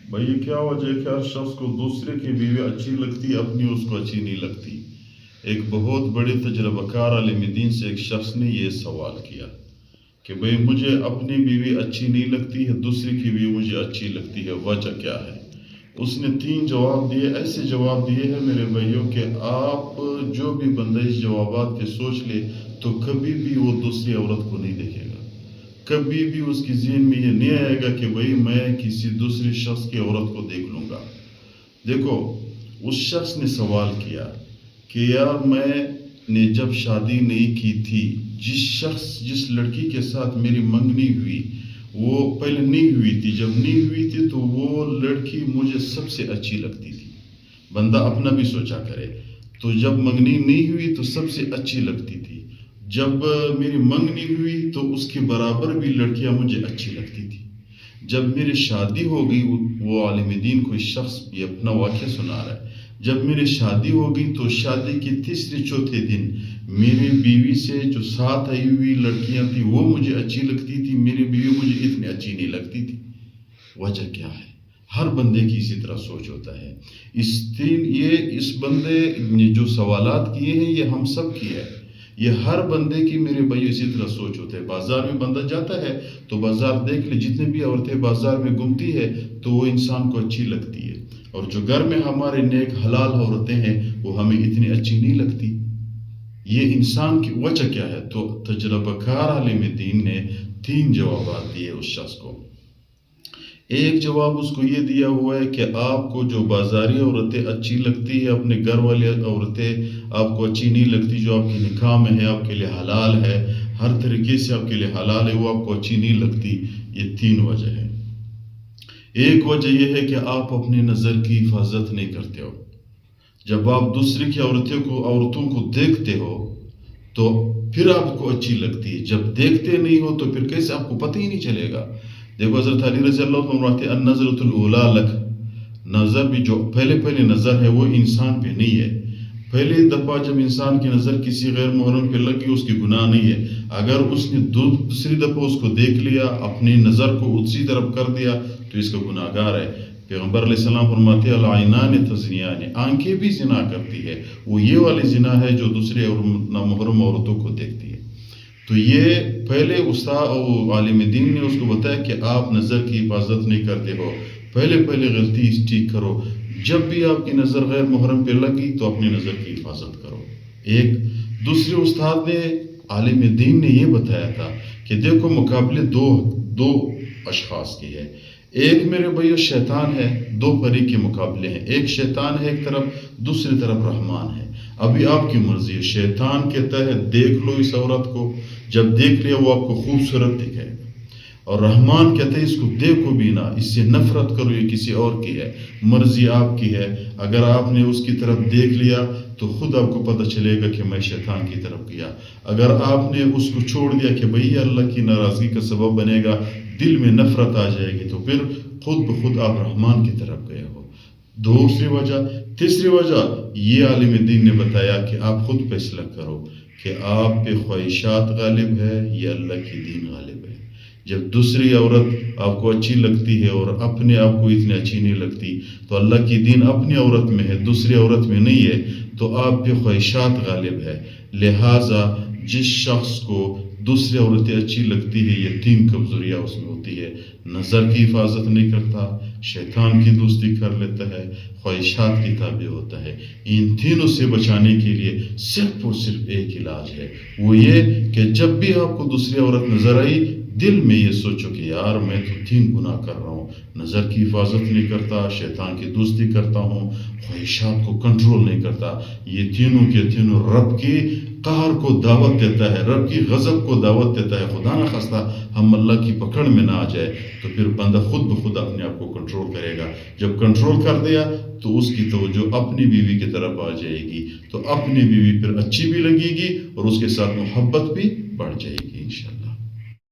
بھائی یہ کیا وجہ ہے کہ ہر شخص کو دوسرے کی بیوی اچھی لگتی ہے، اپنی اس کو اچھی نہیں لگتی؟ ایک بہت بڑے تجربہ کار عالم دین سے ایک شخص نے یہ سوال کیا کہ بھئی مجھے اپنی بیوی اچھی نہیں لگتی ہے، دوسری کی بیوی مجھے اچھی لگتی ہے، وجہ کیا ہے؟ اس نے 3 جواب دیے، ایسے جواب دیے ہیں میرے بھائیوں کہ آپ جو بھی بندہ اس جوابات کے سوچ لے تو کبھی بھی وہ دوسری عورت کو نہیں دیکھے گا، کبھی بھی اس کی ذہن میں یہ نہیں آئے گا کہ بھئی میں کسی دوسری شخص کی عورت کو دیکھ لوں گا۔ دیکھو، اس شخص نے سوال کیا کہ یار میں نے جب شادی نہیں کی تھی، جس لڑکی کے ساتھ میری منگنی ہوئی وہ پہلے نہیں ہوئی تھی، جب نہیں ہوئی تھی تو وہ لڑکی مجھے سب سے اچھی لگتی تھی۔ بندہ اپنا بھی سوچا کرے، تو جب منگنی نہیں ہوئی تو سب سے اچھی لگتی تھی، جب میری منگنی ہوئی تو اس کے برابر بھی لڑکیاں مجھے اچھی لگتی تھی، جب میری شادی ہو گئی، وہ عالم دین کوئی شخص یہ اپنا واقعہ سنا رہا ہے، جب میری شادی ہو گئی تو شادی کے تیسرے چوتھے دن میری بیوی سے جو ساتھ آئی ہوئی لڑکیاں تھیں وہ مجھے اچھی لگتی تھی، میری بیوی مجھے اتنی اچھی نہیں لگتی تھی۔ وجہ کیا ہے؟ ہر بندے کی اسی طرح سوچ ہوتا ہے۔ اس بندے نے جو سوالات کیے ہیں یہ ہم سب کی ہے، یہ ہر بندے کی میرے بھائی اسی طرح سوچ ہوتے ہیں۔ بازار میں بندہ جاتا ہے تو بازار دیکھ لے، جتنے بھی عورتیں بازار میں گھومتی ہے تو وہ انسان کو اچھی لگتی ہے، اور جو گھر میں ہمارے نیک حلال عورتیں ہیں وہ ہمیں اتنی اچھی نہیں لگتی۔ یہ انسان کی وجہ کیا ہے؟ تو تجربہ کار عالم دین نے 3 جوابات دیے اس شخص کو۔ ایک جواب اس کو یہ دیا ہوا ہے کہ آپ کو جو بازاری عورتیں اچھی لگتی ہے، اپنے گھر والی عورتیں آپ کو اچھی نہیں لگتی، جو آپ کی نکاح میں ہے، آپ کے لیے حلال ہے، ہر طریقے سے آپ کے لیے حلال ہے، وہ آپ کو اچھی نہیں لگتی۔ یہ 3 وجہ ہے۔ ایک وجہ یہ ہے کہ آپ اپنے نظر کی حفاظت نہیں کرتے ہو۔ جب آپ دوسری کی عورتوں کو دیکھتے ہو تو پھر آپ کو اچھی لگتی ہے، جب دیکھتے نہیں ہو تو پھر کیسے آپ کو پتہ ہی نہیں چلے گا۔ دیکھو حضرت علی رضی اللہ عنہ فرماتے ہیں النظرۃ الاولیٰ لک، نظر بھی جو پہلے نظر ہے وہ انسان پہ نہیں ہے۔ پہلی دفعہ جب انسان کی نظر کسی غیر محرم پہ لگی اس کی گناہ نہیں ہے، اگر اس نے دوسری دفعہ اس کو دیکھ لیا، اپنی نظر کو اسی طرف کر دیا تو اس کا گناہ گار ہے۔ پیغمبر علیہ السلام فرماتے ہیں العینان تزنیان، آنکھیں بھی زنا کرتی ہے، وہ یہ والی زنا ہے جو دوسرے اور نامحرم عورتوں کو دیکھتی ہے۔ تو یہ پہلے استاد عالم دین نے اس کو بتایا کہ آپ نظر کی حفاظت نہیں کرتے ہو، پہلے غلطی ٹھیک کرو، جب بھی آپ کی نظر غیر محرم پہ لگی تو اپنی نظر کی حفاظت کرو۔ ایک دوسرے استاد نے عالم دین نے یہ بتایا تھا کہ دیکھو مقابلے دو اشخاص کی ہے، ایک میرے بھائیو شیطان ہے، 2 فریق کے مقابلے ہیں، ایک شیطان ہے ایک طرف، دوسری طرف رحمان ہے۔ ابھی آپ کی مرضی ہے، شیطان کہتا ہے دیکھ لو اس عورت کو، جب دیکھ لیا وہ آپ کو خوبصورت دکھائے گا، اور رحمان کہتے ہیں اس کو دیکھو بھی نہ، اس سے نفرت کرو، یہ کسی اور کی ہے، مرضی آپ کی ہے۔ اگر آپ نے اس کی طرف دیکھ لیا تو خود آپ کو پتہ چلے گا کہ میں شیطان کی طرف گیا، اگر آپ نے اس کو چھوڑ دیا کہ بھئی اللہ کی ناراضگی کا سبب بنے گا، دل میں نفرت آ جائے گی، تو پھر خود بخود آپ رحمان کی طرف گئے ہو۔ دوسری وجہ، تیسری وجہ یہ عالم دین نے بتایا کہ آپ خود فیصلہ کرو کہ آپ پہ خواہشات غالب ہے یا اللہ کی دین غالب ہے۔ جب دوسری عورت آپ کو اچھی لگتی ہے اور اپنے آپ کو اتنی اچھی نہیں لگتی تو اللہ کی دین اپنی عورت میں ہے، دوسری عورت میں نہیں ہے، تو آپ پہ خواہشات غالب ہے۔ لہٰذا جس شخص کو دوسری عورتیں اچھی لگتی ہے یہ 3 کمزوریاں اس میں ہوتی ہے، نظر کی حفاظت نہیں کرتا، شیطان کی دوستی کر لیتا ہے، خواہشات کی تابع ہوتا ہے۔ ان تینوں سے بچانے کے لیے صرف اور صرف ایک علاج ہے، وہ یہ کہ جب بھی آپ کو دوسری عورت نظر آئی دل میں یہ سوچو کہ یار میں تو 3 گناہ کر رہا ہوں، نظر کی حفاظت نہیں کرتا، شیطان کی دوستی کرتا ہوں، خواہشات کو کنٹرول نہیں کرتا۔ یہ تینوں کے تینوں رب کی قہر کو دعوت دیتا ہے، رب کی غضب کو دعوت دیتا ہے۔ خدا نہ خواستہ ہم اللہ کی پکڑ میں نہ آ جائے تو پھر بندہ خود بخود اپنے آپ کو کنٹرول کرے گا۔ جب کنٹرول کر دیا تو اس کی توجہ اپنی بیوی کی طرف آ جائے گی، تو اپنی بیوی پھر اچھی بھی لگے گی اور اس کے ساتھ محبت بھی بڑھ جائے گی انشاءاللہ۔